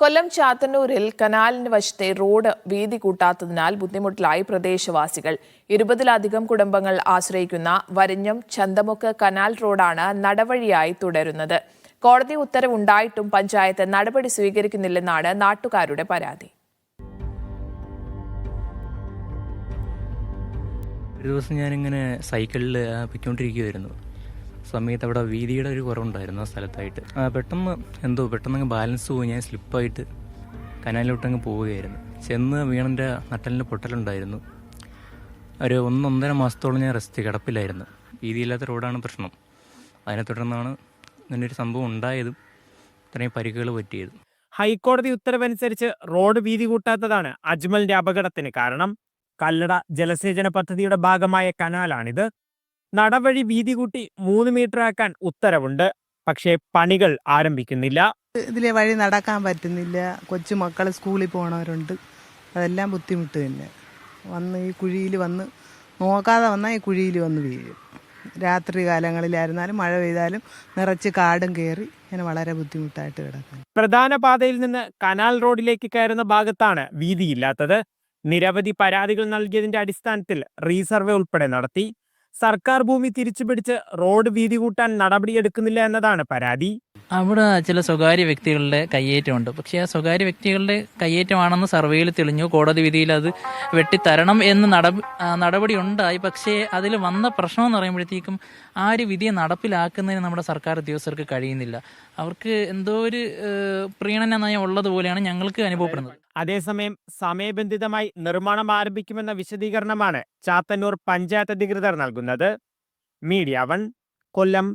കൊല്ലം ചാത്തന്നൂരിൽ കനാലിന് വശത്തെ റോഡ് വീതി കൂട്ടാത്തതിനാൽ ബുദ്ധിമുട്ടിലായി പ്രദേശവാസികൾ. 20-ലധികം കുടുംബങ്ങൾ ആശ്രയിക്കുന്ന വരിഞ്ഞം ചന്തമുക്ക് കനാൽ റോഡാണ് നടവഴിയായി തുടരുന്നത്. കോടതി ഉത്തരവുണ്ടായിട്ടും പഞ്ചായത്ത് നടപടി സ്വീകരിക്കുന്നില്ലെന്നാണ് നാട്ടുകാരുടെ പരാതി. ഒരു ദിവസം ഞാനിങ്ങനെ സൈക്കിളിൽ പൊയ്ക്കൊണ്ടിരിക്കുകയായിരുന്നു. സമയത്ത് അവിടെ വീതിയുടെ ഒരു കുറവുണ്ടായിരുന്നു ആ സ്ഥലത്തായിട്ട്. പെട്ടെന്ന് ബാലൻസ് പോയി ഞാൻ സ്ലിപ്പായിട്ട് കനാലിലോട്ടങ്ങ് പോവുകയായിരുന്നു. ചെന്ന് വീണിൻ്റെ നട്ടലിന് പൊട്ടലുണ്ടായിരുന്നു. ഒരു 1-1.5 മാസത്തോളം ഞാൻ കിടപ്പിലായിരുന്നു. വീതിയില്ലാത്ത റോഡാണ് പ്രശ്നം. അതിനെ തുടർന്നാണ് ഇങ്ങനൊരു സംഭവം ഉണ്ടായതും ഇത്രയും പരിക്കുകൾ പറ്റിയതും. ഹൈക്കോടതി ഉത്തരവനുസരിച്ച് റോഡ് വീതി കൂട്ടാത്തതാണ് അജ്മലിന്റെ അപകടത്തിന് കാരണം. കല്ലട ജലസേചന പദ്ധതിയുടെ ഭാഗമായ കനാലാണിത്. നടവഴി വീതി കൂട്ടി 3 മീറ്റർ ആക്കാൻ ഉത്തരവുണ്ട്. പക്ഷേ പണികൾ ആരംഭിക്കുന്നില്ല. ഇതിലെ വഴി നടക്കാൻ പറ്റുന്നില്ല. കൊച്ചുമക്കൾ സ്കൂളിൽ പോണവരുണ്ട്. അതെല്ലാം ബുദ്ധിമുട്ട് തന്നെ. ഈ കുഴിയിൽ നോക്കാതെ വന്നാൽ ഈ കുഴിയിൽ വീഴും. രാത്രി കാലങ്ങളിലായിരുന്നാലും മഴ പെയ്താലും നിറച്ച് കാടും കയറി ഇങ്ങനെ വളരെ ബുദ്ധിമുട്ടായിട്ട് കിടക്കും. പ്രധാന പാതയിൽ നിന്ന് കനാൽ റോഡിലേക്ക് കയറുന്ന ഭാഗത്താണ് വീതിയില്ലാത്തത്. നിരവധി പരാതികൾ നൽകിയതിന്റെ അടിസ്ഥാനത്തിൽ റീസർവേ ഉൾപ്പെടെ നടത്തി. സർക്കാർ ഭൂമി തിരിച്ചുപിടിച്ച് റോഡ് വീതി കൂട്ടാൻ നടപടിയെടുക്കുന്നില്ല എന്നതാണ് പരാതി. അവിടെ ചില സ്വകാര്യ വ്യക്തികളുടെ കയ്യേറ്റമുണ്ട്. പക്ഷേ ആ സ്വകാര്യ വ്യക്തികളുടെ കയ്യേറ്റമാണെന്ന് സർവേയിൽ തെളിഞ്ഞു. കോടതി വിധിയിൽ അത് വെട്ടിത്തരണം എന്ന് നടപടി ഉണ്ടായി. പക്ഷേ അതിൽ വന്ന പ്രശ്നം എന്ന് പറയുമ്പോഴത്തേക്കും ആ ഒരു വിധിയെ നടപ്പിലാക്കുന്നതിന് നമ്മുടെ സർക്കാർ ഉദ്യോഗസ്ഥർക്ക് കഴിയുന്നില്ല. അവർക്ക് എന്തോ ഒരു പ്രീണന നയം ഉള്ളതുപോലെയാണ് ഞങ്ങൾക്ക് അനുഭവപ്പെടുന്നത്. അതേസമയം സമയബന്ധിതമായി നിർമ്മാണം ആരംഭിക്കുമെന്ന വിശദീകരണമാണ് ചാത്തന്നൂർ പഞ്ചായത്ത് അധികൃതർ നൽകുന്നത്. മീഡിയ 1 കൊല്ലം.